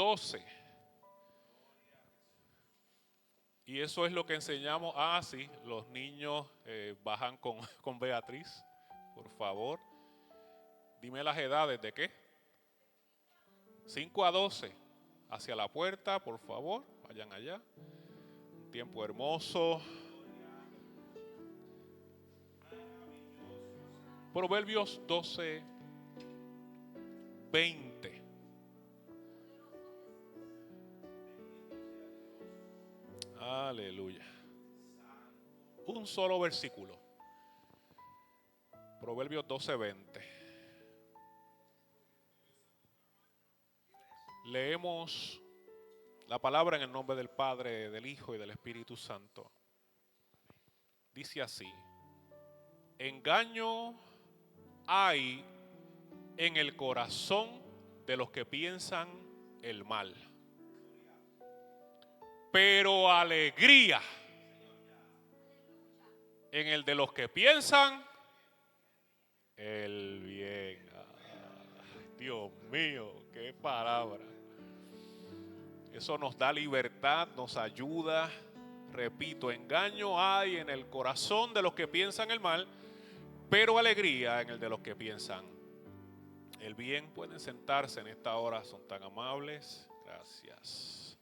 12. Y eso es lo que enseñamos. Ah, sí, los niños bajan con Beatriz, por favor. Dime las edades, ¿de qué? 5 a 12. Hacia la puerta, por favor, vayan allá. Un tiempo hermoso. Proverbios 12, 20. Aleluya. Un solo versículo. Proverbios 12, 20. Leemos la palabra en el nombre del Padre, del Hijo y del Espíritu Santo. Dice así: engaño hay en el corazón de los que piensan el mal, pero alegría en el de los que piensan el bien. Dios mío, qué palabra. Eso nos da libertad, nos ayuda. Repito, engaño hay en el corazón de los que piensan el mal, pero alegría en el de los que piensan el bien. Pueden sentarse en esta hora, son tan amables. Gracias.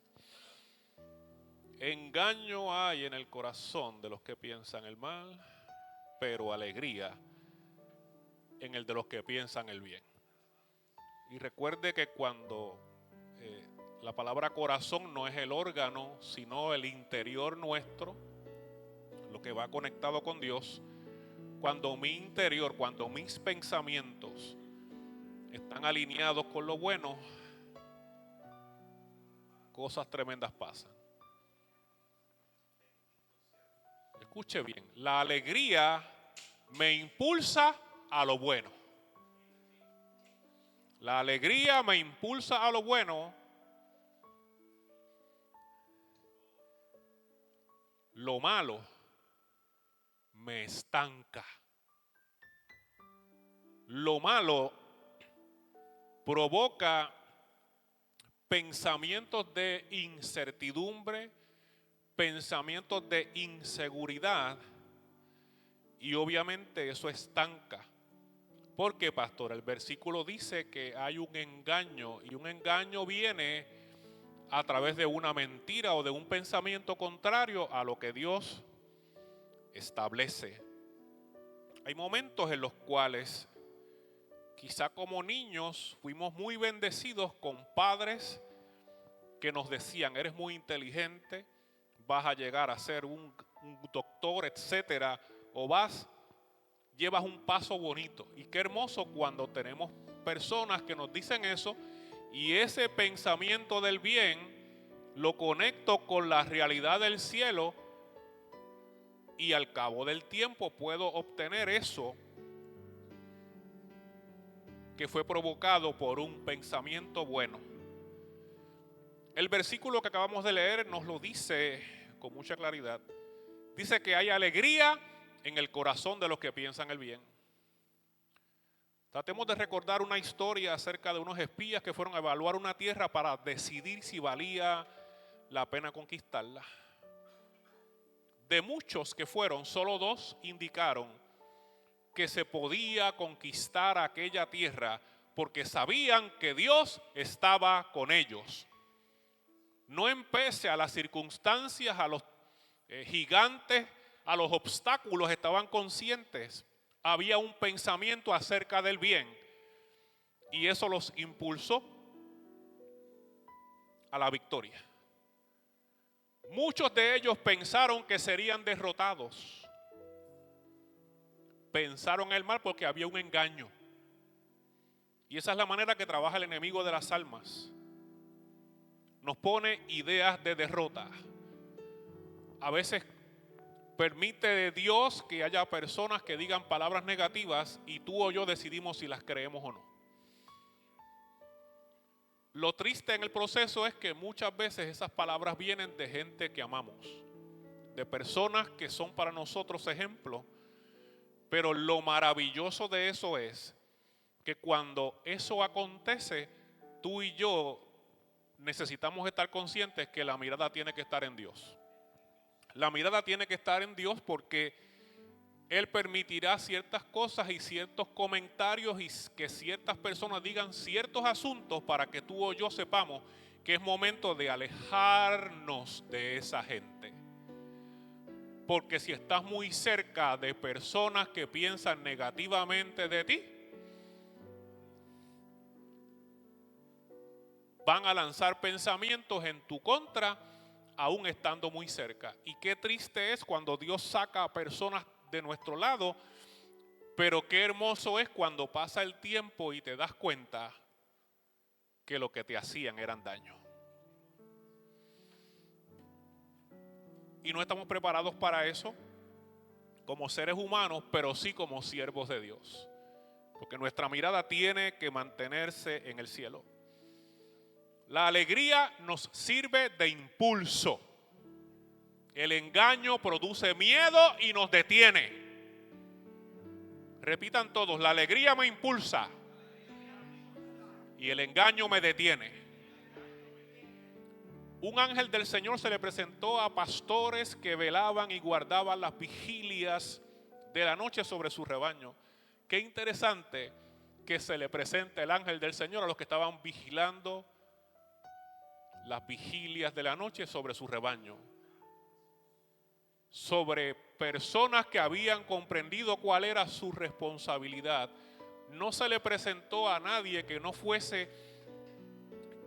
Engaño hay en el corazón de los que piensan el mal, pero alegría en el de los que piensan el bien. Y recuerde que cuando la palabra corazón no es el órgano, sino el interior nuestro, lo que va conectado con Dios. Cuando mi interior, cuando mis pensamientos están alineados con lo bueno, cosas tremendas pasan. Escuche bien, la alegría me impulsa a lo bueno. La alegría me impulsa a lo bueno. Lo malo me estanca. Lo malo provoca pensamientos de incertidumbre, pensamientos de inseguridad, y obviamente eso estanca. ¿Por qué, pastor? El versículo dice que hay un engaño, y un engaño viene a través de una mentira o de un pensamiento contrario a lo que Dios establece. Hay momentos en los cuales quizá como niños fuimos muy bendecidos con padres que nos decían: eres muy inteligente, vas a llegar a ser un doctor, etcétera, o llevas un paso bonito. Y qué hermoso cuando tenemos personas que nos dicen eso, y ese pensamiento del bien lo conecto con la realidad del cielo, y al cabo del tiempo puedo obtener eso que fue provocado por un pensamiento bueno. El versículo que acabamos de leer nos lo dice con mucha claridad. Dice que hay alegría en el corazón de los que piensan el bien. Tratemos de recordar una historia acerca de unos espías que fueron a evaluar una tierra para decidir si valía la pena conquistarla. De muchos que fueron, solo 2 indicaron que se podía conquistar aquella tierra porque sabían que Dios estaba con ellos. No en pese a las circunstancias, a los gigantes, a los obstáculos, estaban conscientes. Había un pensamiento acerca del bien, y eso los impulsó a la victoria. Muchos de ellos pensaron que serían derrotados. Pensaron el mal porque había un engaño. Y esa es la manera que trabaja el enemigo de las almas. Nos pone ideas de derrota. A veces permite de Dios que haya personas que digan palabras negativas y tú o yo decidimos si las creemos o no. Lo triste en el proceso es que muchas veces esas palabras vienen de gente que amamos, de personas que son para nosotros ejemplos, pero lo maravilloso de eso es que cuando eso acontece, tú y yo necesitamos estar conscientes que la mirada tiene que estar en Dios. La mirada tiene que estar en Dios porque Él permitirá ciertas cosas y ciertos comentarios y que ciertas personas digan ciertos asuntos para que tú o yo sepamos que es momento de alejarnos de esa gente. Porque si estás muy cerca de personas que piensan negativamente de ti, van a lanzar pensamientos en tu contra, aún estando muy cerca. Y qué triste es cuando Dios saca a personas de nuestro lado, pero qué hermoso es cuando pasa el tiempo y te das cuenta que lo que te hacían eran daño. Y no estamos preparados para eso como seres humanos, pero sí como siervos de Dios. Porque nuestra mirada tiene que mantenerse en el cielo. La alegría nos sirve de impulso. El engaño produce miedo y nos detiene. Repitan todos, la alegría me impulsa y el engaño me detiene. Un ángel del Señor se le presentó a pastores que velaban y guardaban las vigilias de la noche sobre su rebaño. Qué interesante que se le presente el ángel del Señor a los que estaban vigilando las vigilias de la noche sobre su rebaño. Sobre personas que habían comprendido cuál era su responsabilidad. No se le presentó a nadie que no fuese,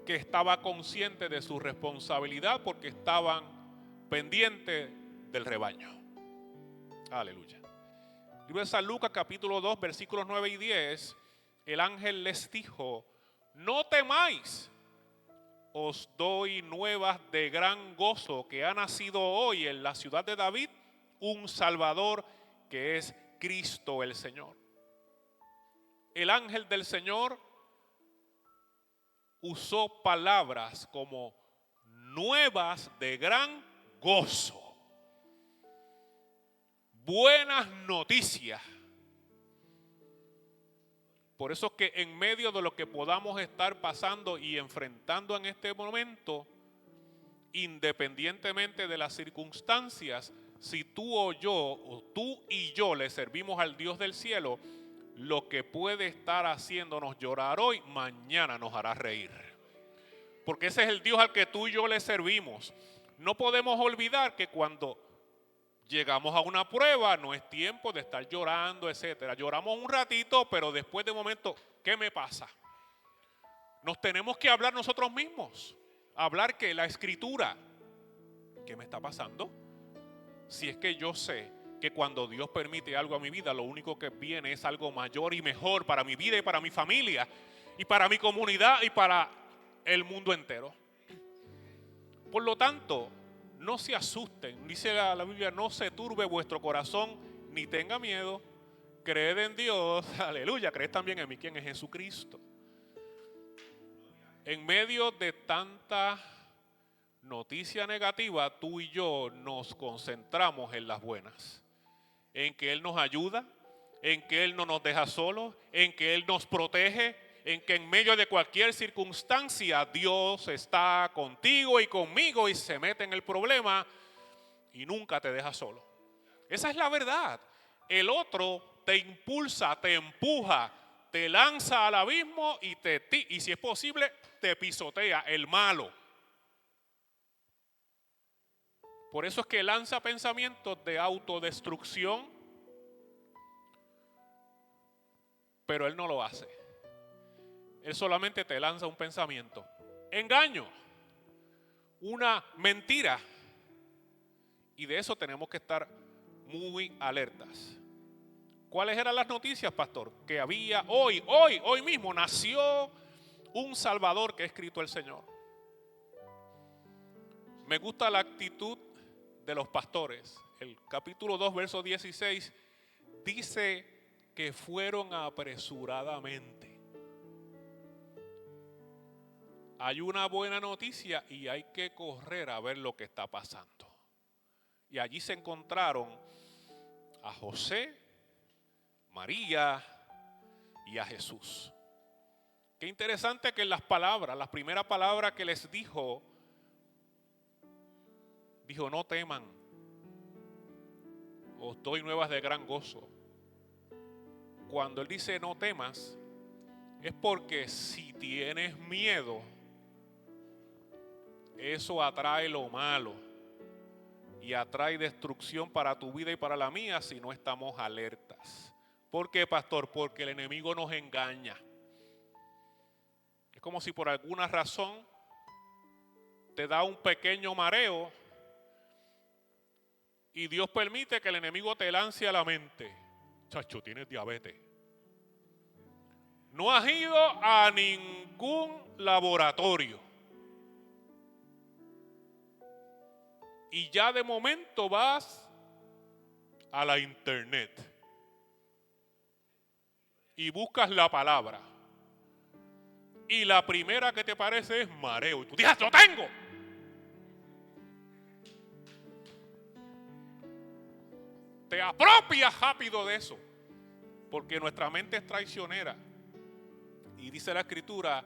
que estaba consciente de su responsabilidad porque estaban pendientes del rebaño. Aleluya. Libro de San Lucas capítulo 2 versículos 9 y 10. El ángel les dijo: no temáis, os doy nuevas de gran gozo, que ha nacido hoy en la ciudad de David un Salvador, que es Cristo el Señor. El ángel del Señor usó palabras como nuevas de gran gozo, buenas noticias. Por eso que en medio de lo que podamos estar pasando y enfrentando en este momento, independientemente de las circunstancias, si tú o yo, o tú y yo le servimos al Dios del cielo, lo que puede estar haciéndonos llorar hoy, mañana nos hará reír. Porque ese es el Dios al que tú y yo le servimos. No podemos olvidar que cuando llegamos a una prueba, no es tiempo de estar llorando, etcétera. Lloramos un ratito, pero después de un momento, ¿qué me pasa? Nos tenemos que hablar nosotros mismos. Hablar que la escritura, ¿qué me está pasando? Si es que yo sé que cuando Dios permite algo a mi vida, lo único que viene es algo mayor y mejor para mi vida y para mi familia y para mi comunidad y para el mundo entero. Por lo tanto, no se asusten, dice la Biblia, no se turbe vuestro corazón, ni tenga miedo, creed en Dios, aleluya, creed también en mí, quien es Jesucristo. En medio de tanta noticia negativa, tú y yo nos concentramos en las buenas, en que Él nos ayuda, en que Él no nos deja solos, en que Él nos protege, en que en medio de cualquier circunstancia Dios está contigo y conmigo y se mete en el problema y nunca te deja solo. Esa es la verdad. El otro te impulsa, te empuja, te lanza al abismo y si es posible te pisotea, el malo. Por eso es que lanza pensamientos de autodestrucción, pero Él no lo hace. Él solamente te lanza un pensamiento, engaño, una mentira. Y de eso tenemos que estar muy alertas. ¿Cuáles eran las noticias, pastor? Que había hoy mismo nació un Salvador, que es Cristo el Señor. Me gusta la actitud de los pastores. El capítulo 2, verso 16 dice que fueron apresuradamente. Hay una buena noticia y hay que correr a ver lo que está pasando. Y allí se encontraron a José, María y a Jesús. Qué interesante que en las palabras, la primera palabra que les dijo, no teman, os doy nuevas de gran gozo. Cuando él dice no temas, es porque si tienes miedo, eso atrae lo malo y atrae destrucción para tu vida y para la mía si no estamos alertas. ¿Por qué, pastor? Porque el enemigo nos engaña. Es como si por alguna razón te da un pequeño mareo y Dios permite que el enemigo te lance a la mente: chacho, tienes diabetes. No has ido a ningún laboratorio. Y ya de momento vas a la internet y buscas la palabra. Y la primera que te parece es mareo. Y tú dices: ¡lo tengo! Te apropias rápido de eso, porque nuestra mente es traicionera. Y dice la Escritura: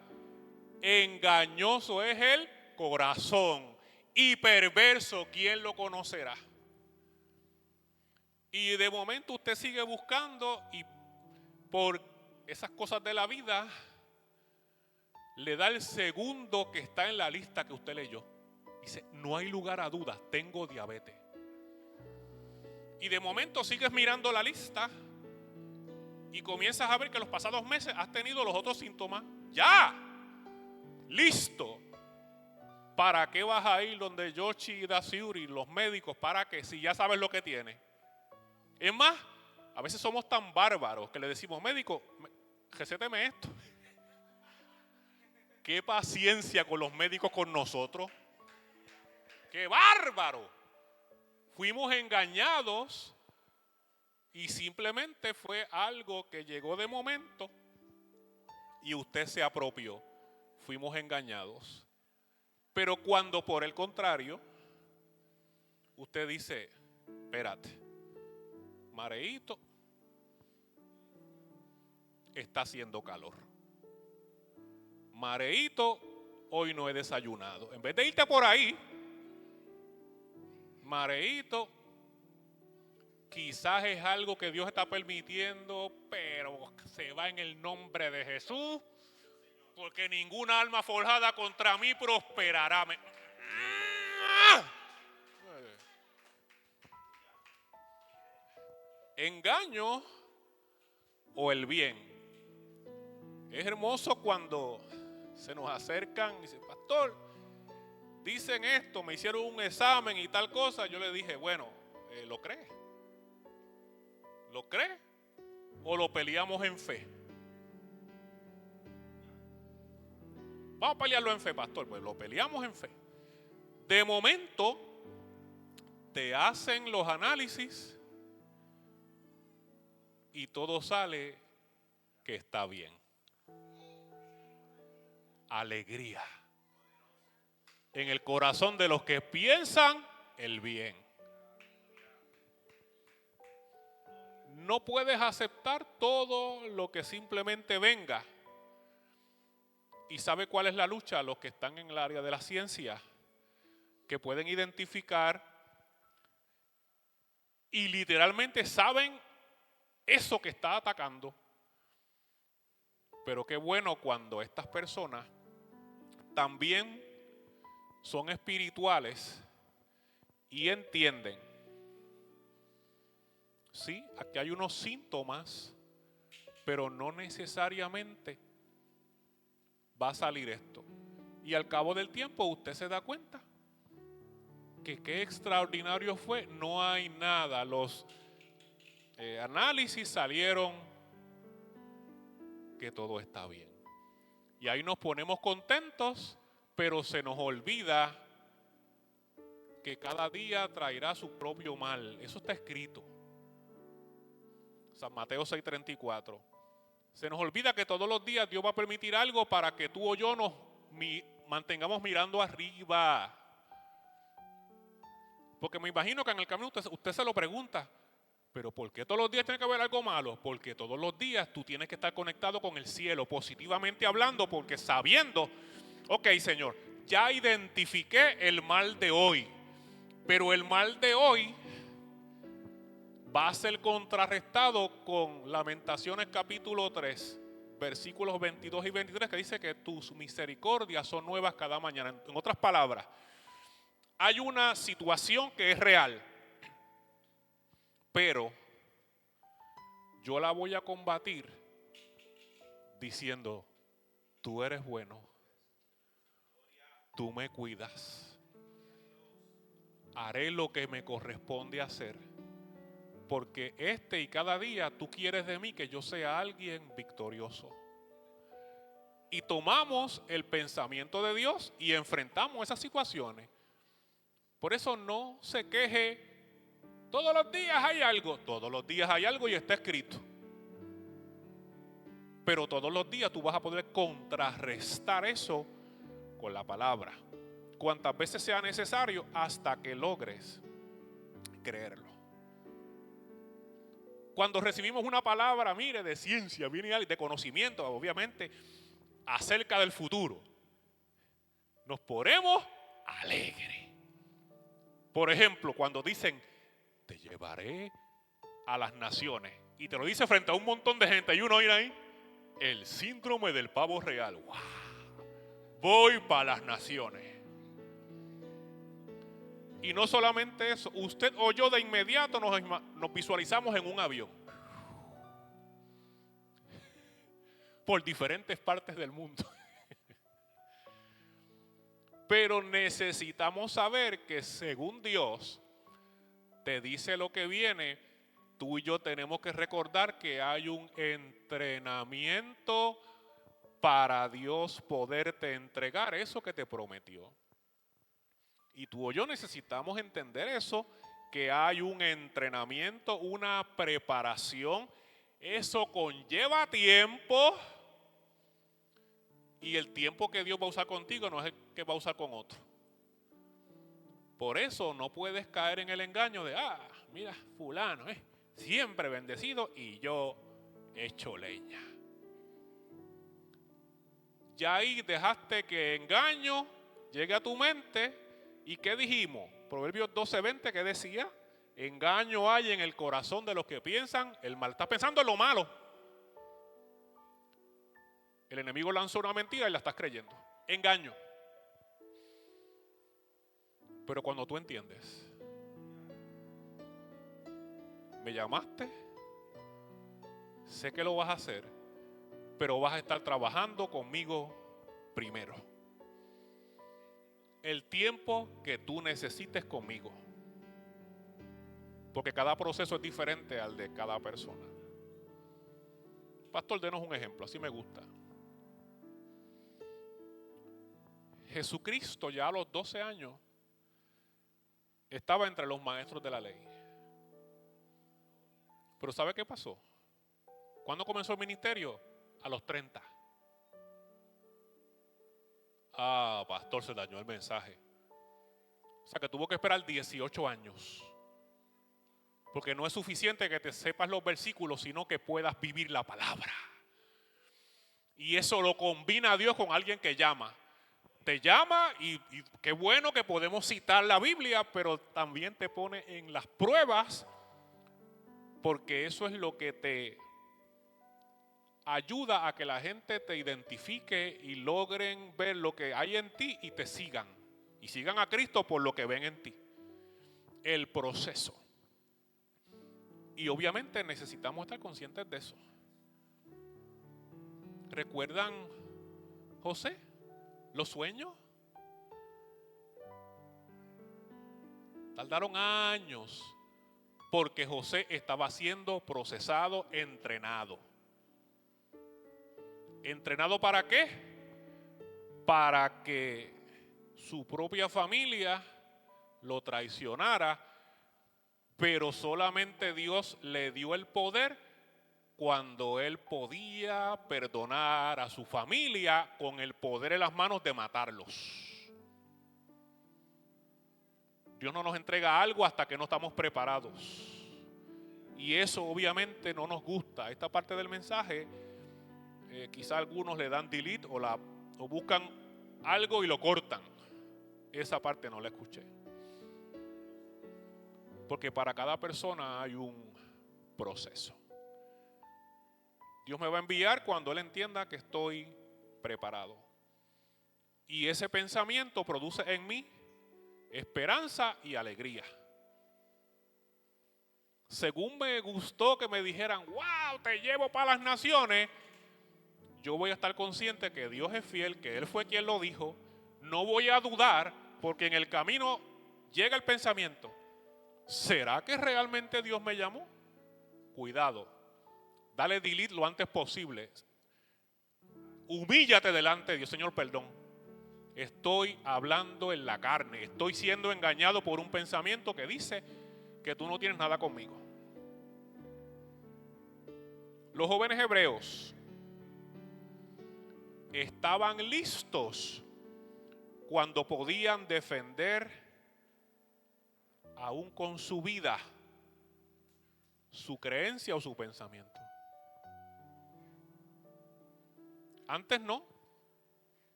engañoso es el corazón y perverso, ¿quién lo conocerá? Y de momento usted sigue buscando y por esas cosas de la vida le da el segundo que está en la lista que usted leyó. Dice: no hay lugar a dudas, tengo diabetes. Y de momento sigues mirando la lista y comienzas a ver que los pasados meses has tenido los otros síntomas. ¡Ya! ¡Listo! ¿Para qué vas a ir donde Yoshi Daciuri, los médicos? ¿Para qué? Si ya sabes lo que tienes. Es más, a veces somos tan bárbaros que le decimos: médico, recéteme esto. ¡Qué paciencia con los médicos con nosotros! ¡Qué bárbaro! Fuimos engañados y simplemente fue algo que llegó de momento y usted se apropió. Fuimos engañados. Pero cuando por el contrario, usted dice: espérate, mareíto, está haciendo calor. Mareíto, hoy no he desayunado. En vez de irte por ahí, mareíto, quizás es algo que Dios está permitiendo, pero se va en el nombre de Jesús, porque ninguna alma forjada contra mí prosperará. Engaño o el bien. Es hermoso cuando se nos acercan y dicen: pastor, dicen esto, me hicieron un examen y tal cosa. Yo le dije: bueno, ¿lo cree? ¿Lo cree? ¿O lo peleamos en fe? Vamos a pelearlo en fe, pastor. Pues lo peleamos en fe. De momento, te hacen los análisis y todo sale que está bien. Alegría en el corazón de los que piensan el bien. No puedes aceptar todo lo que simplemente venga. ¿Y sabe cuál es la lucha? Los que están en el área de la ciencia, que pueden identificar y literalmente saben eso que está atacando. Pero qué bueno cuando estas personas también son espirituales y entienden: sí, aquí hay unos síntomas, pero no necesariamente va a salir esto. Y al cabo del tiempo usted se da cuenta que qué extraordinario fue. No hay nada. Los análisis salieron que todo está bien. Y ahí nos ponemos contentos, pero se nos olvida que cada día traerá su propio mal. Eso está escrito. San Mateo 6:34. Se nos olvida que todos los días Dios va a permitir algo para que tú o yo nos mantengamos mirando arriba. Porque me imagino que en el camino usted se lo pregunta: Pero ¿por qué todos los días tiene que haber algo malo? Porque todos los días tú tienes que estar conectado con el cielo, positivamente hablando, porque sabiendo, ok, Señor, ya identifiqué el mal de hoy, pero el mal de hoy va a ser contrarrestado con Lamentaciones capítulo 3, versículos 22 y 23, que dice que tus misericordias son nuevas cada mañana. En otras palabras, hay una situación que es real, pero yo la voy a combatir diciendo, tú eres bueno, tú me cuidas, haré lo que me corresponde hacer, porque y cada día tú quieres de mí que yo sea alguien victorioso. Y tomamos el pensamiento de Dios y enfrentamos esas situaciones. Por eso no se queje. Todos los días hay algo y está escrito. Pero todos los días tú vas a poder contrarrestar eso con la palabra, cuantas veces sea necesario hasta que logres creerlo. Cuando recibimos una palabra, mire, de ciencia, de conocimiento, obviamente, acerca del futuro, nos ponemos alegres. Por ejemplo, cuando dicen, te llevaré a las naciones, y te lo dice frente a un montón de gente, y uno oye ahí, el síndrome del pavo real. ¡Wow! Voy para las naciones. Y no solamente eso, usted o yo de inmediato nos visualizamos en un avión por diferentes partes del mundo. Pero necesitamos saber que según Dios te dice lo que viene, tú y yo tenemos que recordar que hay un entrenamiento para Dios poderte entregar eso que te prometió. Y tú o yo necesitamos entender eso, que hay un entrenamiento, una preparación. Eso conlleva tiempo. Y el tiempo que Dios va a usar contigo no es el que va a usar con otro. Por eso no puedes caer en el engaño de, mira, fulano, siempre bendecido y yo hecho leña. Ya ahí dejaste que engaño llegue a tu mente. ¿Y qué dijimos? Proverbios 12:20, ¿qué decía? Engaño hay en el corazón de los que piensan el mal. Estás pensando en lo malo. El enemigo lanzó una mentira y la estás creyendo. Engaño. Pero cuando tú entiendes, me llamaste, sé que lo vas a hacer, pero vas a estar trabajando conmigo primero. El tiempo que tú necesites conmigo. Porque cada proceso es diferente al de cada persona. Pastor, denos un ejemplo, así me gusta. Jesucristo ya a los 12 años estaba entre los maestros de la ley. Pero ¿sabe qué pasó? ¿Cuándo comenzó el ministerio? A los 30. Pastor, se dañó el mensaje. O sea que tuvo que esperar 18 años. Porque no es suficiente que te sepas los versículos, sino que puedas vivir la palabra. Y eso lo combina Dios con alguien que llama. Te llama y qué bueno que podemos citar la Biblia, pero también te pone en las pruebas, porque eso es lo que te ayuda a que la gente te identifique y logren ver lo que hay en ti y te sigan. Y sigan a Cristo por lo que ven en ti. El proceso. Y obviamente necesitamos estar conscientes de eso. ¿Recuerdan José? ¿Los sueños? Tardaron años porque José estaba siendo procesado, entrenado. ¿Entrenado para qué? Para que su propia familia lo traicionara, pero solamente Dios le dio el poder cuando él podía perdonar a su familia con el poder en las manos de matarlos. Dios no nos entrega algo hasta que no estamos preparados. Y eso obviamente no nos gusta. Esta parte del mensaje, quizá algunos le dan delete o buscan algo y lo cortan. Esa parte no la escuché. Porque para cada persona hay un proceso. Dios me va a enviar cuando Él entienda que estoy preparado. Y ese pensamiento produce en mí esperanza y alegría. Según me gustó que me dijeran, wow, te llevo para las naciones, yo voy a estar consciente que Dios es fiel, que Él fue quien lo dijo. No voy a dudar, porque en el camino llega el pensamiento, ¿será que realmente Dios me llamó? Cuidado, dale delete lo antes posible. Humíllate delante de Dios. Señor, perdón. Estoy hablando en la carne. Estoy siendo engañado por un pensamiento que dice que tú no tienes nada conmigo. Los jóvenes hebreos estaban listos cuando podían defender aún con su vida su creencia o su pensamiento. Antes no.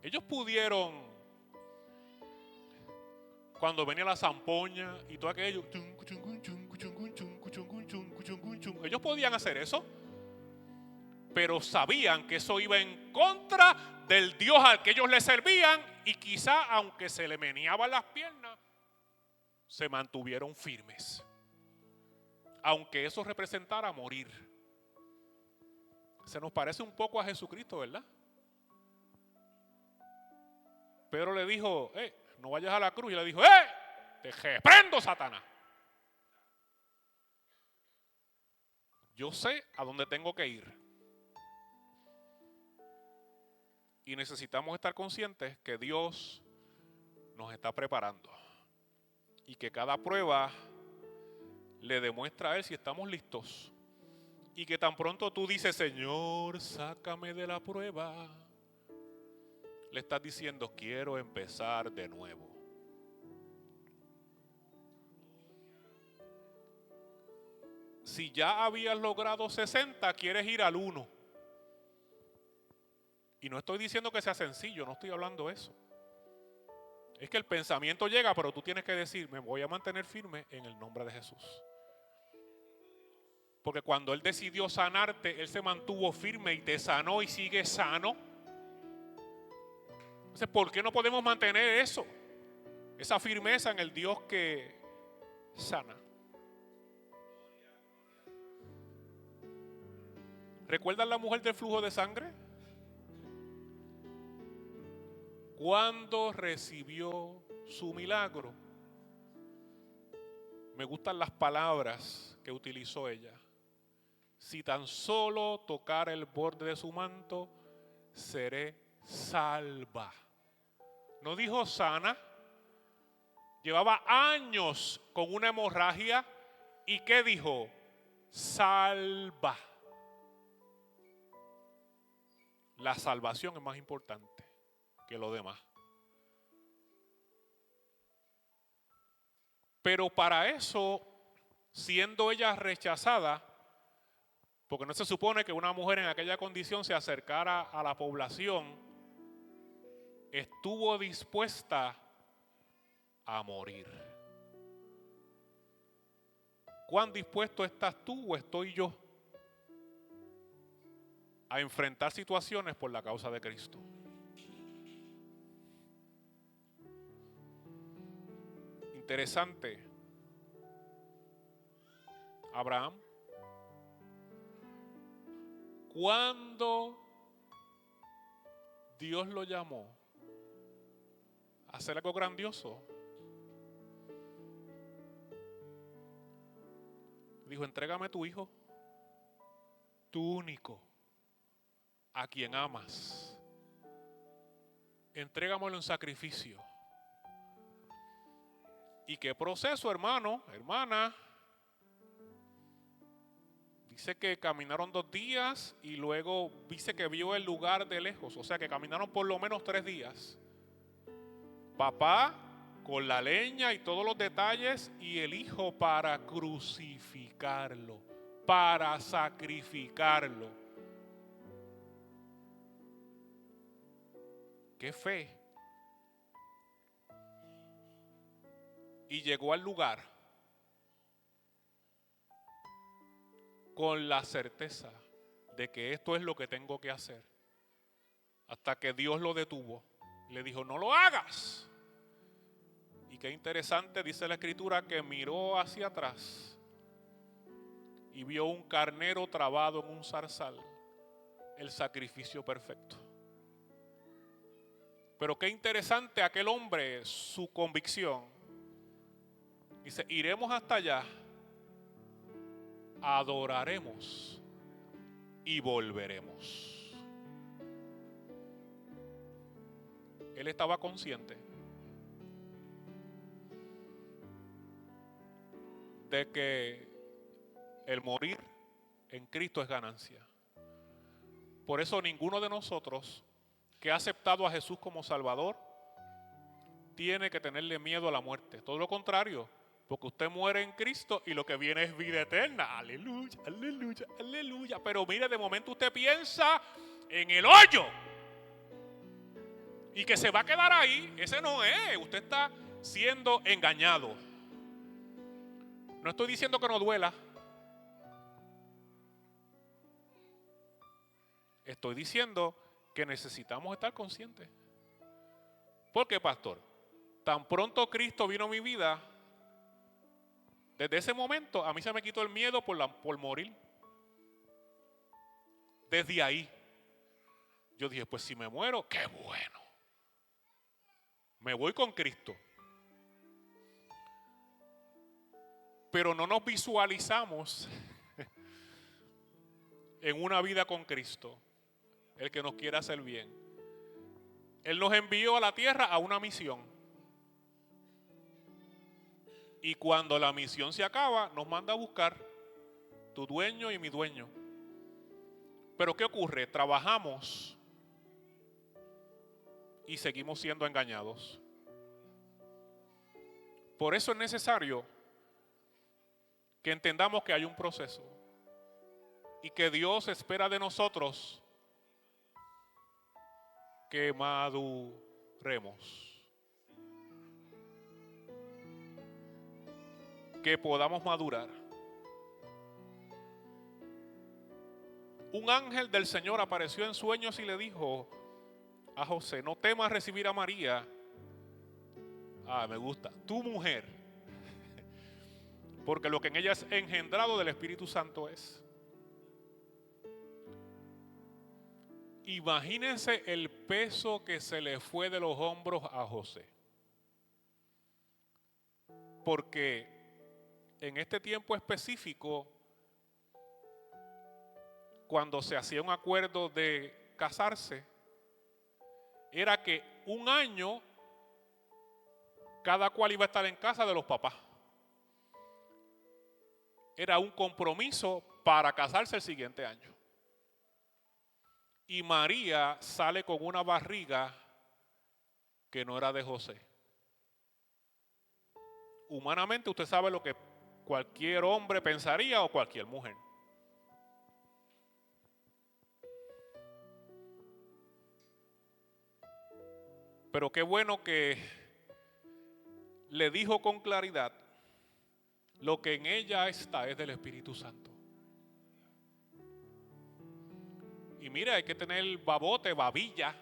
Ellos pudieron, cuando venía la zampoña y todo aquello, ellos podían hacer eso, pero sabían que eso iba en contra del Dios al que ellos le servían, y quizá aunque se le meneaban las piernas, se mantuvieron firmes, aunque eso representara morir. Se nos parece un poco a Jesucristo, ¿verdad? Pedro le dijo, no vayas a la cruz. Y le dijo, te reprendo, Satanás. Yo sé a dónde tengo que ir. Y necesitamos estar conscientes que Dios nos está preparando. Y que cada prueba le demuestra a Él si estamos listos. Y que tan pronto tú dices, Señor, sácame de la prueba, le estás diciendo, quiero empezar de nuevo. Si ya habías logrado 60, quieres ir al 1. Y no estoy diciendo que sea sencillo, no estoy hablando de eso. Es que el pensamiento llega, pero tú tienes que decir, me voy a mantener firme en el nombre de Jesús. Porque cuando Él decidió sanarte, Él se mantuvo firme y te sanó y sigue sano. Entonces, ¿por qué no podemos mantener eso? Esa firmeza en el Dios que sana. ¿Recuerdan la mujer del flujo de sangre? Cuando recibió su milagro, me gustan las palabras que utilizó ella. Si tan solo tocar el borde de su manto, seré salva. No dijo sana. Llevaba años con una hemorragia. ¿Y qué dijo? Salva. La salvación es más importante que lo demás. Pero para eso, siendo ella rechazada, porque no se supone que una mujer en aquella condición se acercara a la población, estuvo dispuesta a morir. ¿Cuán dispuesto estás tú o estoy yo a enfrentar situaciones por la causa de Cristo? Interesante. Abraham, cuando Dios lo llamó a hacer algo grandioso, dijo, entrégame tu hijo, tu único, a quien amas. Entrégamelo en sacrificio. ¿Y qué proceso, hermano, hermana? Dice que caminaron 2 días y luego dice que vio el lugar de lejos. O sea que caminaron por lo menos 3 días. Papá con la leña y todos los detalles, y el hijo para crucificarlo, para sacrificarlo. ¡Qué fe! Y llegó al lugar con la certeza de que esto es lo que tengo que hacer. Hasta que Dios lo detuvo. Le dijo, no lo hagas. Y qué interesante, dice la escritura, que miró hacia atrás y vio un carnero trabado en un zarzal. El sacrificio perfecto. Pero qué interesante aquel hombre, su convicción. Dice, iremos hasta allá, adoraremos y volveremos. Él estaba consciente de que el morir en Cristo es ganancia. Por eso ninguno de nosotros que ha aceptado a Jesús como Salvador tiene que tenerle miedo a la muerte. Todo lo contrario, porque usted muere en Cristo y lo que viene es vida eterna. Aleluya, aleluya, aleluya. Pero mire, de momento usted piensa en el hoyo y que se va a quedar ahí. Ese no es. Usted está siendo engañado. No estoy diciendo que no duela. Estoy diciendo que necesitamos estar conscientes. ¿Por qué, pastor? Tan pronto Cristo vino a mi vida, desde ese momento a mí se me quitó el miedo por morir. Desde ahí yo dije, pues si me muero, qué bueno. Me voy con Cristo. Pero no nos visualizamos en una vida con Cristo, el que nos quiera hacer bien. Él nos envió a la tierra a una misión. Y cuando la misión se acaba, nos manda a buscar tu dueño y mi dueño. Pero ¿qué ocurre? Trabajamos y seguimos siendo engañados. Por eso es necesario que entendamos que hay un proceso y que Dios espera de nosotros que maduremos, que podamos madurar. Un ángel del Señor apareció en sueños y le dijo a José, no temas recibir a María, me gusta, tu mujer, porque lo que en ella es engendrado del Espíritu Santo es. Imagínense el peso que se le fue de los hombros a José. Porque en este tiempo específico, cuando se hacía un acuerdo de casarse, era que un año cada cual iba a estar en casa de los papás. Era un compromiso para casarse el siguiente año. Y María sale con una barriga que no era de José. Humanamente usted sabe lo que cualquier hombre pensaría o cualquier mujer. Pero qué bueno que le dijo con claridad, lo que en ella está es del Espíritu Santo. Y mira, hay que tener babilla,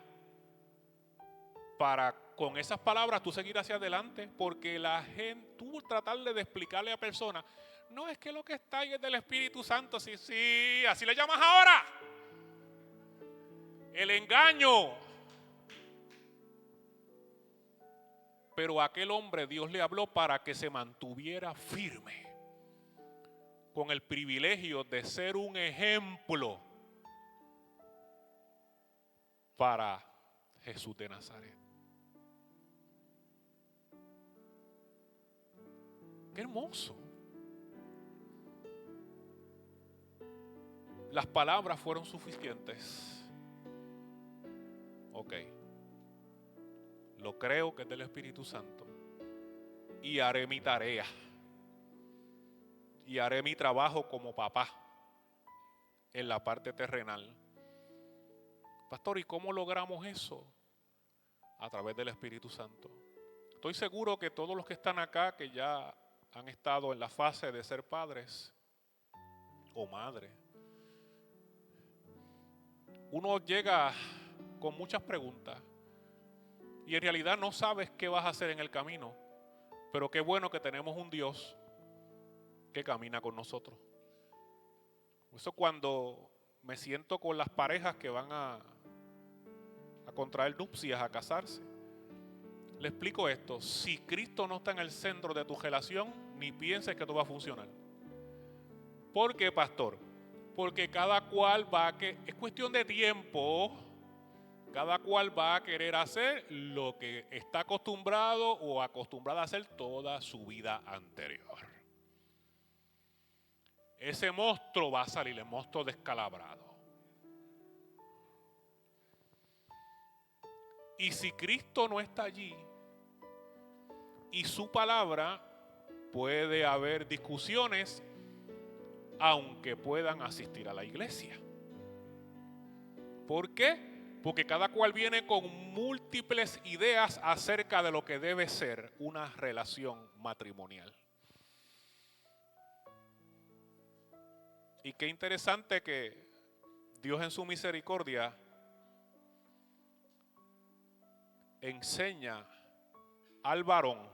para con esas palabras tú seguir hacia adelante, porque la gente, tú tratarle de explicarle a personas, no es que lo que está ahí es del Espíritu Santo, sí, así le llamas ahora. El engaño. Pero a aquel hombre Dios le habló para que se mantuviera firme, con el privilegio de ser un ejemplo para Jesús de Nazaret. ¡Qué hermoso! Las palabras fueron suficientes. Ok. Lo creo que es del Espíritu Santo. y haré mi tarea. Y haré mi trabajo como papá en la parte terrenal. Pastor, ¿y cómo logramos eso? A través del Espíritu Santo. Estoy seguro que todos los que están acá, que ya han estado en la fase de ser padres o madres, uno llega con muchas preguntas y en realidad no sabes qué vas a hacer en el camino, pero qué bueno que tenemos un Dios que camina con nosotros. Eso cuando me siento con las parejas que van a contraer nupcias, a casarse, le explico esto: si Cristo no está en el centro de tu relación, ni pienses que todo va a funcionar. ¿Por qué, pastor? Porque cada cual va a es cuestión de tiempo. Cada cual va a querer hacer lo que está acostumbrado o acostumbrada a hacer toda su vida anterior. Ese monstruo va a salir, el monstruo descalabrado. Y si Cristo no está allí y su palabra, puede haber discusiones, aunque puedan asistir a la iglesia. ¿Por qué? Porque cada cual viene con múltiples ideas acerca de lo que debe ser una relación matrimonial. Y qué interesante que Dios en su misericordia enseña al varón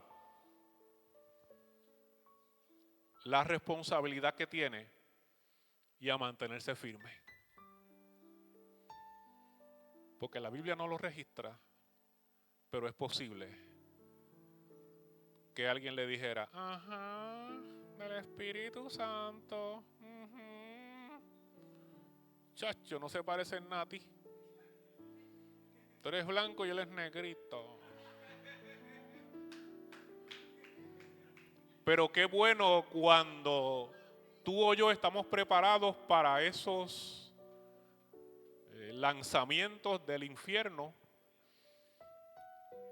la responsabilidad que tiene y a mantenerse firme. Porque la Biblia no lo registra, pero es posible que alguien le dijera: ajá, del Espíritu Santo, chacho, no se parece en nada a ti. Tú eres blanco y él es negrito. Pero qué bueno cuando tú o yo estamos preparados para esos lanzamientos del infierno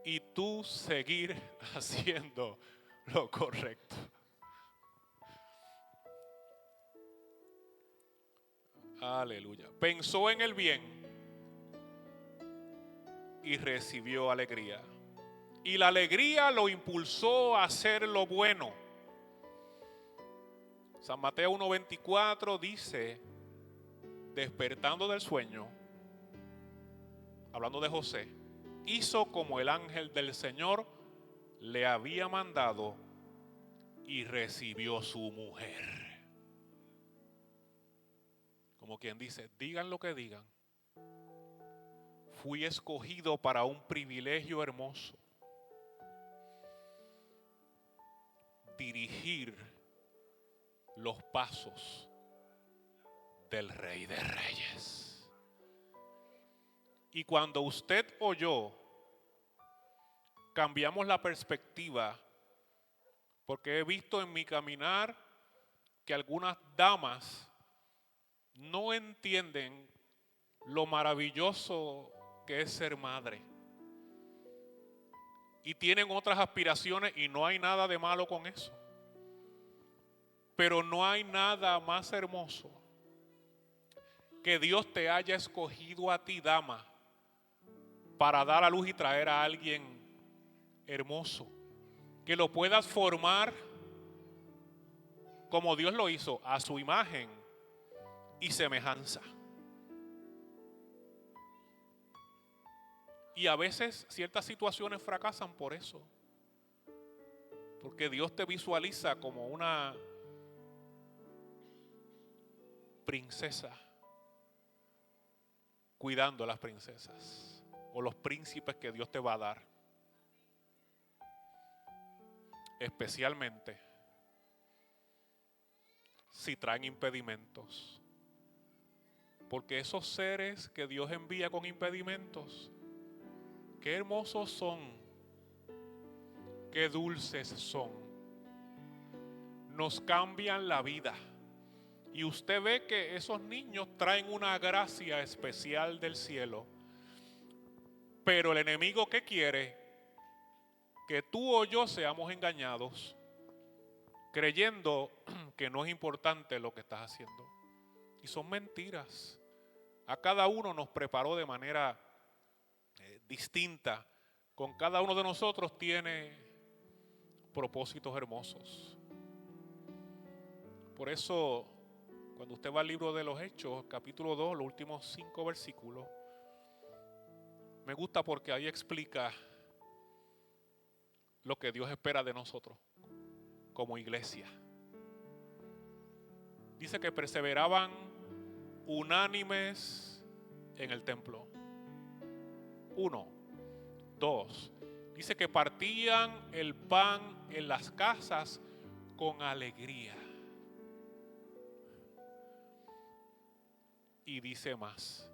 y tú seguir haciendo lo correcto. Aleluya. Pensó en el bien y recibió alegría. Y la alegría lo impulsó a hacer lo bueno. San Mateo 1:24 dice: despertando del sueño, hablando de José, hizo como el ángel del Señor le había mandado y recibió su mujer. Como quien dice: digan lo que digan, fui escogido para un privilegio hermoso: dirigir los pasos del Rey de Reyes. Y cuando usted o yo cambiamos la perspectiva, porque he visto en mi caminar que algunas damas no entienden lo maravilloso que es ser madre y tienen otras aspiraciones, y no hay nada de malo con eso, pero no hay nada más hermoso que Dios te haya escogido a ti, dama, para dar a luz y traer a alguien hermoso, que lo puedas formar como Dios lo hizo, a su imagen y semejanza. Y a veces ciertas situaciones fracasan por eso, porque Dios te visualiza como una princesa cuidando a las princesas o los príncipes que Dios te va a dar, especialmente si traen impedimentos, porque esos seres que Dios envía con impedimentos, qué hermosos son, qué dulces son, nos cambian la vida. Y usted ve que esos niños traen una gracia especial del cielo. Pero el enemigo, ¿qué quiere? que tú o yo seamos engañados creyendo que no es importante lo que estás haciendo. Y son mentiras. A cada uno nos preparó de manera distinta. Con cada uno de nosotros tiene propósitos hermosos. Por eso, cuando usted va al libro de los Hechos, capítulo 2, los últimos 5 versículos, me gusta porque ahí explica lo que Dios espera de nosotros como iglesia. Dice que perseveraban unánimes en el templo. 1, 2. Dice que partían el pan en las casas con alegría. Y dice más.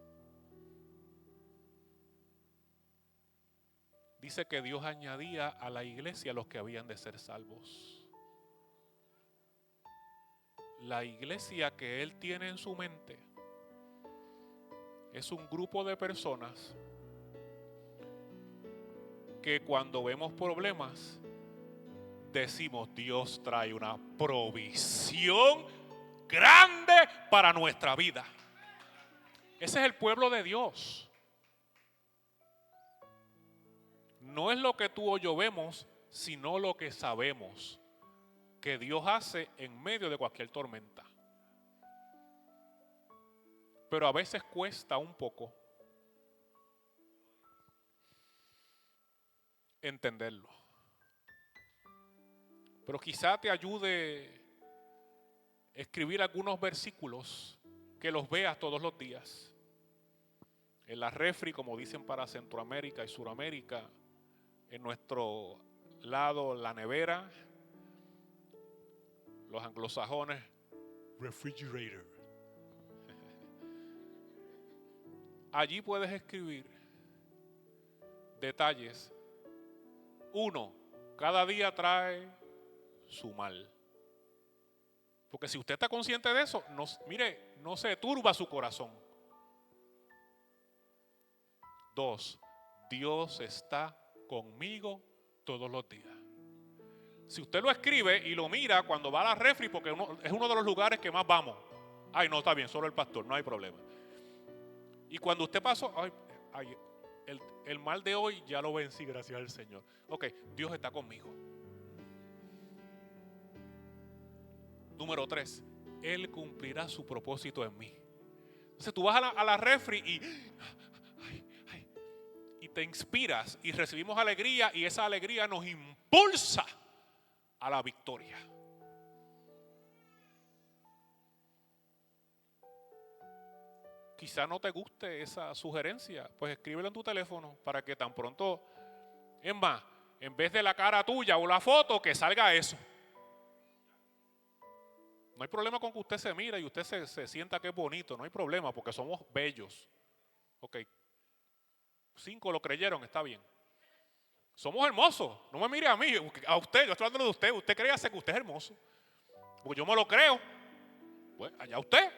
Dice que Dios añadía a la iglesia los que habían de ser salvos. La iglesia que Él tiene en su mente es un grupo de personas que cuando vemos problemas decimos: Dios trae una provisión grande para nuestra vida. Ese es el pueblo de Dios. No es lo que tú o yo vemos, sino lo que sabemos que Dios hace en medio de cualquier tormenta. Pero a veces cuesta un poco entenderlo. Pero quizá te ayude escribir algunos versículos que los veas todos los días. En la refri, como dicen para Centroamérica y Suramérica, en nuestro lado la nevera, los anglosajones, refrigerator. Allí puedes escribir detalles. 1, cada día trae su mal. Porque si usted está consciente de eso, no se turba su corazón. 2, Dios está conmigo todos los días. Si usted lo escribe y lo mira cuando va a la refri, porque es uno de los lugares que más vamos. Ay, no, está bien, solo el pastor, no hay problema. Y cuando usted pasó, el mal de hoy ya lo vencí, gracias al Señor. Ok, Dios está conmigo. Número 3, Él cumplirá su propósito en mí. Entonces tú vas a la refri y te inspiras y recibimos alegría, y esa alegría nos impulsa a la victoria. Quizá no te guste esa sugerencia, pues escríbelo en tu teléfono para que tan pronto, es más, en vez de la cara tuya o la foto, que salga eso. No hay problema con que usted se mire y usted se sienta que es bonito, no hay problema porque somos bellos. Ok, 5 lo creyeron, está bien. Somos hermosos, no me mire a mí, a usted, yo estoy hablando de usted. Usted créase que usted es hermoso, porque yo me lo creo. Pues allá usted.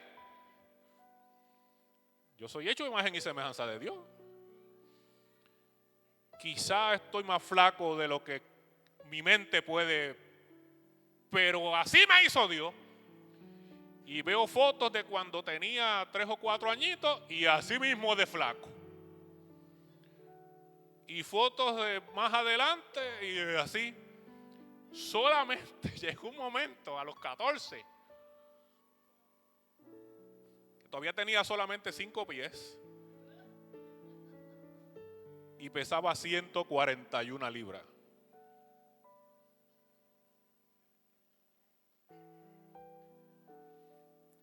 Yo soy hecho imagen y semejanza de Dios. Quizá estoy más flaco de lo que mi mente puede, pero así me hizo Dios. Y veo fotos de cuando tenía 3 o 4 añitos y así mismo de flaco. Y fotos de más adelante y así. Solamente llegó un momento a los 14 que todavía tenía solamente 5 pies y pesaba 141 libras.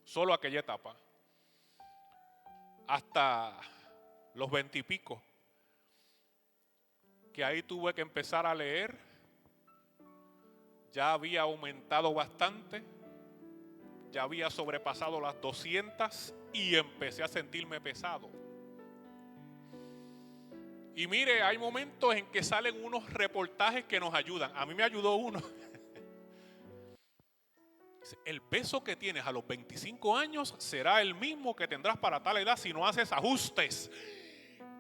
Solo aquella etapa. Hasta los 20 y pico. Que ahí tuve que empezar a leer. Ya había aumentado bastante. Ya había sobrepasado las 200 y empecé a sentirme pesado. Y mire, hay momentos en que salen unos reportajes que nos ayudan. A mí me ayudó uno. El peso que tienes a los 25 años será el mismo que tendrás para tal edad si no haces ajustes.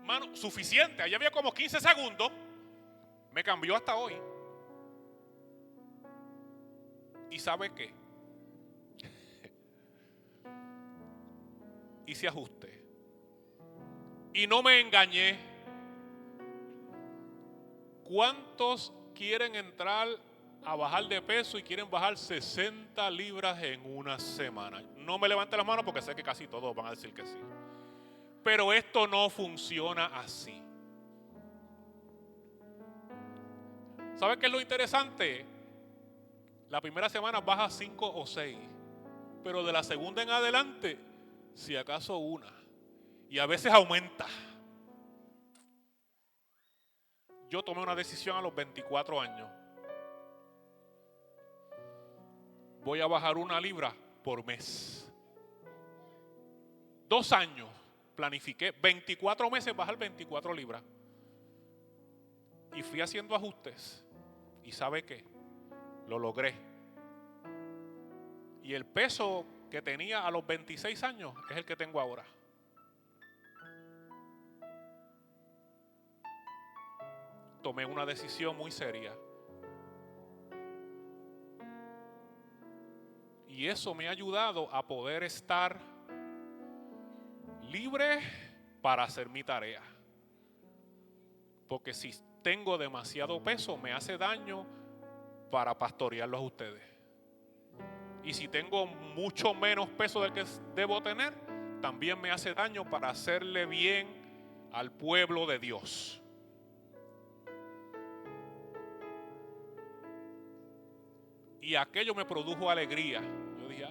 Mano, suficiente. Ahí había como 15 segundos. Me cambió hasta hoy. ¿Y sabe qué? Hice ajuste. Y no me engañé. ¿Cuántos quieren entrar a bajar de peso y quieren bajar 60 libras en una semana? No me levante la mano porque sé que casi todos van a decir que sí. Pero esto no funciona así. ¿Sabe qué es lo interesante? La primera semana baja 5 o 6, pero de la segunda en adelante, si acaso una, y a veces aumenta. Yo tomé una decisión a los 24 años. Voy a bajar 1 libra por mes. 2 años planifiqué, 24 meses bajar 24 libras. Y fui haciendo ajustes. ¿Y sabe qué? Lo logré. Y el peso que tenía a los 26 años es el que tengo ahora. Tomé una decisión muy seria. Y eso me ha ayudado a poder estar libre para hacer mi tarea. Porque si tengo demasiado peso, me hace daño para pastorearlos a ustedes. Y si tengo mucho menos peso del que debo tener, también me hace daño para hacerle bien al pueblo de Dios. Y aquello me produjo alegría. Yo dije,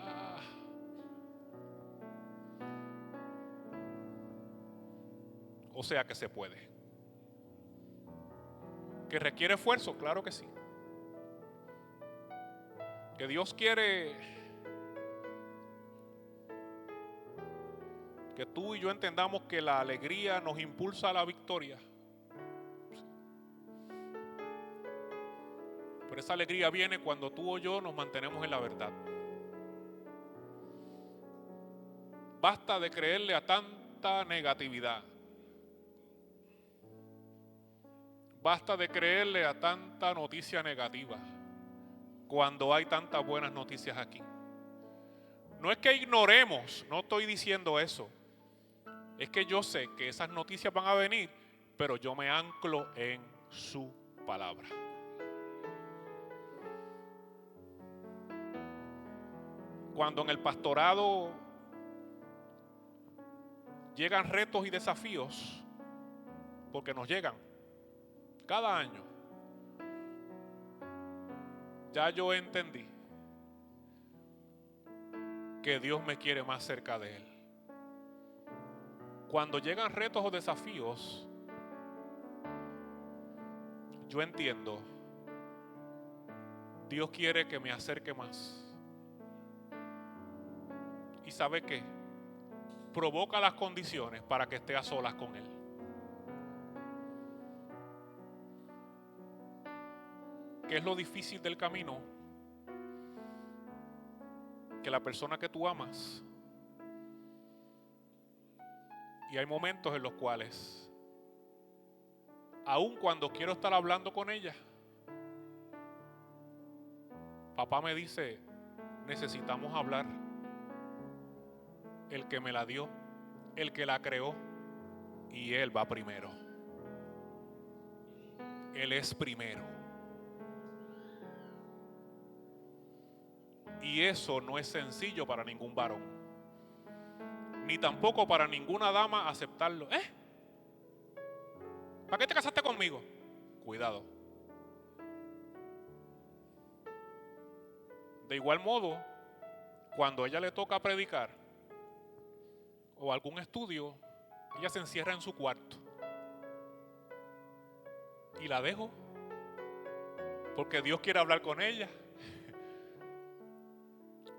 o sea que se puede. ¿Que requiere esfuerzo? Claro que sí. Que Dios quiere que tú y yo entendamos que la alegría nos impulsa a la victoria. Pero esa alegría viene cuando tú o yo nos mantenemos en la verdad. Basta de creerle a tanta negatividad. Basta de creerle a tanta noticia negativa cuando hay tantas buenas noticias aquí. No es que ignoremos, no estoy diciendo eso. Es que yo sé que esas noticias van a venir, pero yo me anclo en su palabra. Cuando en el pastorado llegan retos y desafíos, porque nos llegan cada año, ya yo entendí que Dios me quiere más cerca de Él. Cuando llegan retos o desafíos, yo entiendo, Dios quiere que me acerque más. ¿Y sabe qué? Provoca las condiciones para que esté a solas con Él. ¿Qué es lo difícil del camino? Que la persona que tú amas, y hay momentos en los cuales, aun cuando quiero estar hablando con ella, papá me dice, necesitamos hablar. El que me la dio, el que la creó, y Él va primero. Él es primero. Y eso no es sencillo para ningún varón, ni tampoco para ninguna dama aceptarlo. ¿Para qué te casaste conmigo? Cuidado. De igual modo, cuando a ella le toca predicar o algún estudio, ella se encierra en su cuarto. Y la dejo porque Dios quiere hablar con ella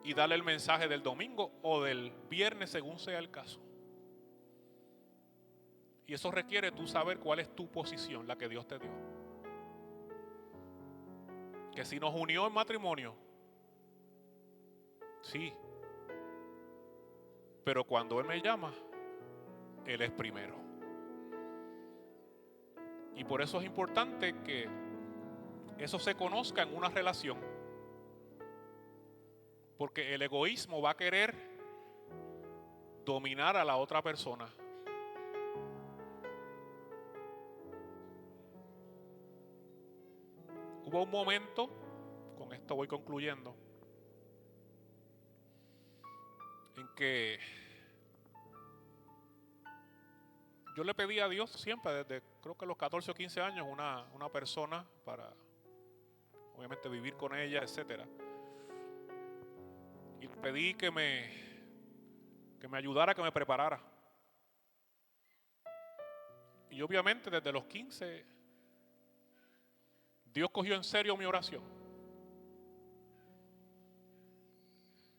y darle el mensaje del domingo o del viernes, según sea el caso. Y eso requiere tú saber cuál es tu posición, la que Dios te dio. Que si nos unió en matrimonio, sí, pero cuando Él me llama, Él es primero. Y por eso es importante que eso se conozca en una relación. Porque el egoísmo va a querer dominar a la otra persona. Hubo un momento, con esto voy concluyendo, en que yo le pedí a Dios siempre, desde creo que los 14 o 15 años, una persona para, obviamente, vivir con ella, etcétera. Y le pedí que me ayudara, que me preparara. Y obviamente desde los 15, Dios cogió en serio mi oración.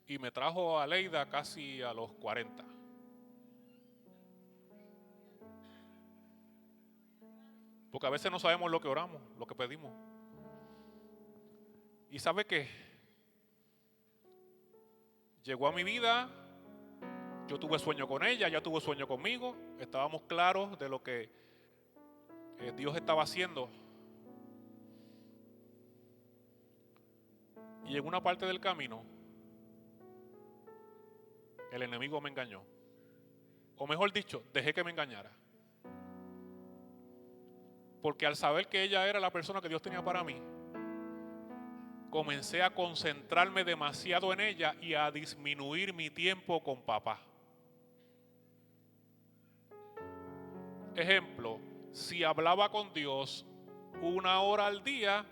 Y me trajo a Leida casi a los 40. Porque a veces no sabemos lo que oramos, lo que pedimos. Y sabe que llegó a mi vida, yo tuve sueño con ella, ella tuvo sueño conmigo, estábamos claros de lo que Dios estaba haciendo. Y en una parte del camino, el enemigo me engañó. O mejor dicho, dejé que me engañara. Porque al saber que ella era la persona que Dios tenía para mí, comencé a concentrarme demasiado en ella y a disminuir mi tiempo con papá. Ejemplo, si hablaba con Dios 1 hora al día,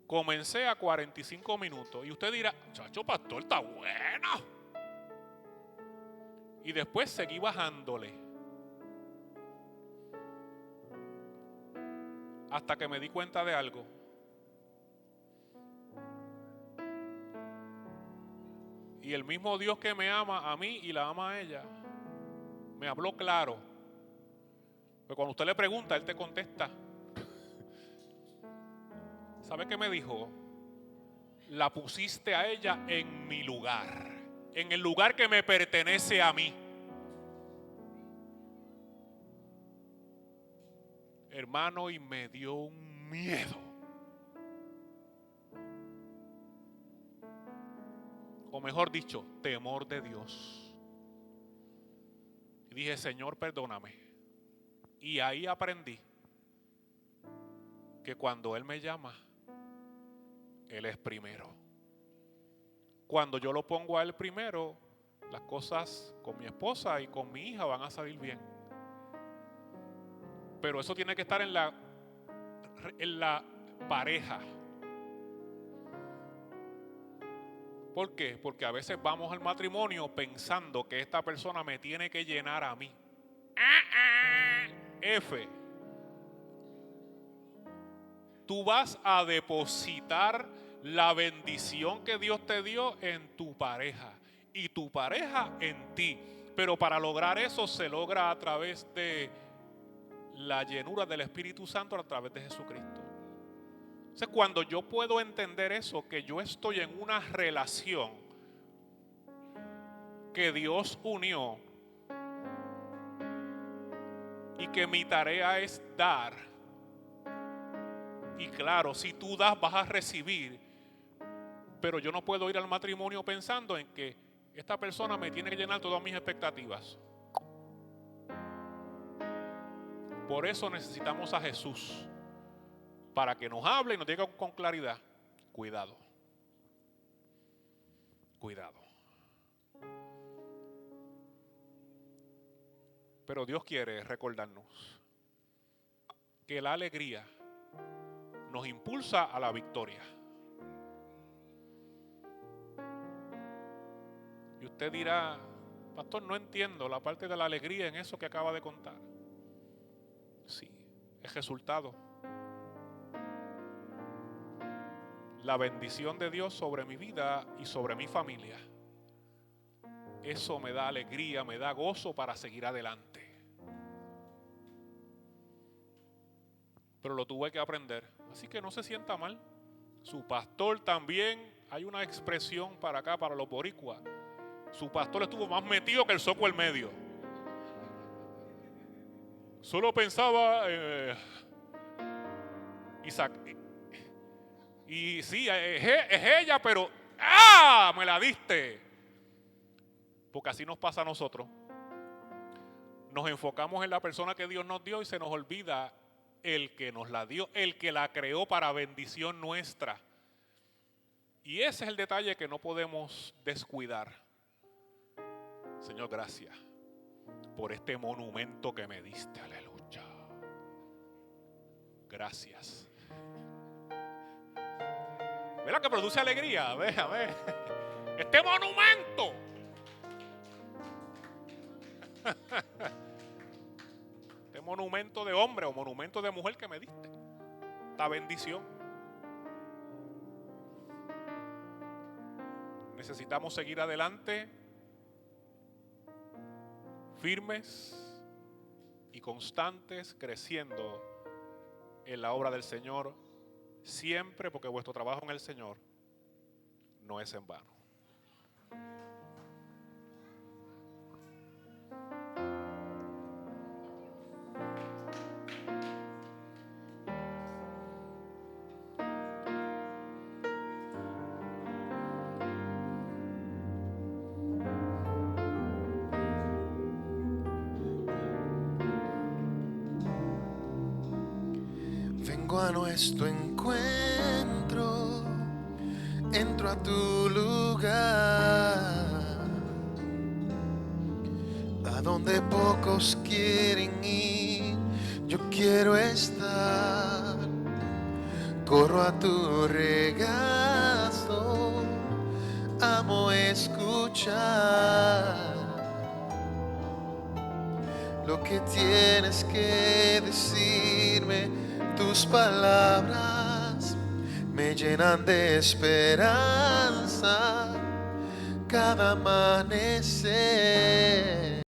comencé a 45 minutos. Y usted dirá, chacho, pastor, está bueno. Y después seguí bajándole. Hasta que me di cuenta de algo. Y el mismo Dios que me ama a mí y la ama a ella, me habló claro. Porque cuando usted le pregunta, Él te contesta. ¿Sabe qué me dijo? La pusiste a ella en mi lugar, en el lugar que me pertenece a mí. Hermano, y me dio un miedo. O mejor dicho, temor de Dios. Y dije, Señor, perdóname. Y ahí aprendí que cuando Él me llama, Él es primero. Cuando yo lo pongo a Él primero, las cosas con mi esposa y con mi hija van a salir bien. Pero eso tiene que estar en la pareja. ¿Por qué? Porque a veces vamos al matrimonio pensando que esta persona me tiene que llenar a mí. F. Tú vas a depositar la bendición que Dios te dio en tu pareja y tu pareja en ti. Pero para lograr eso se logra a través de la llenura del Espíritu Santo, a través de Jesucristo. Entonces, cuando yo puedo entender eso, que yo estoy en una relación que Dios unió y que mi tarea es dar, y claro, si tú das vas a recibir, pero yo no puedo ir al matrimonio pensando en que esta persona me tiene que llenar todas mis expectativas. Por eso necesitamos a Jesús, para que nos hable y nos diga con claridad. Cuidado. Cuidado. Pero Dios quiere recordarnos que la alegría nos impulsa a la victoria. Y usted dirá, pastor, no entiendo la parte de la alegría en eso que acaba de contar. Sí, es resultado. La bendición de Dios sobre mi vida y sobre mi familia. Eso me da alegría, me da gozo para seguir adelante. Pero lo tuve que aprender. Así que no se sienta mal. Su pastor también, hay una expresión para acá, para los boricuas. Su pastor estuvo más metido que el zoco en medio. Solo pensaba Y sí, es ella, pero me la diste. Porque así nos pasa a nosotros. Nos enfocamos en la persona que Dios nos dio y se nos olvida el que nos la dio, el que la creó para bendición nuestra. Y ese es el detalle que no podemos descuidar. Señor, gracias por este monumento que me diste. Aleluya. Gracias. ¿Verdad que produce alegría? A ver. Este monumento. Este monumento de hombre o monumento de mujer que me diste. Esta bendición. Necesitamos seguir adelante, firmes y constantes, creciendo en la obra del Señor, siempre, porque vuestro trabajo en el Señor no es en vano. Vengo a nuestro encuentro, entro a tu lugar, a donde pocos quieren ir, yo quiero estar. Corro a tu regazo, amo escuchar lo que tienes que decirme. Tus palabras me llenan de esperanza cada amanecer.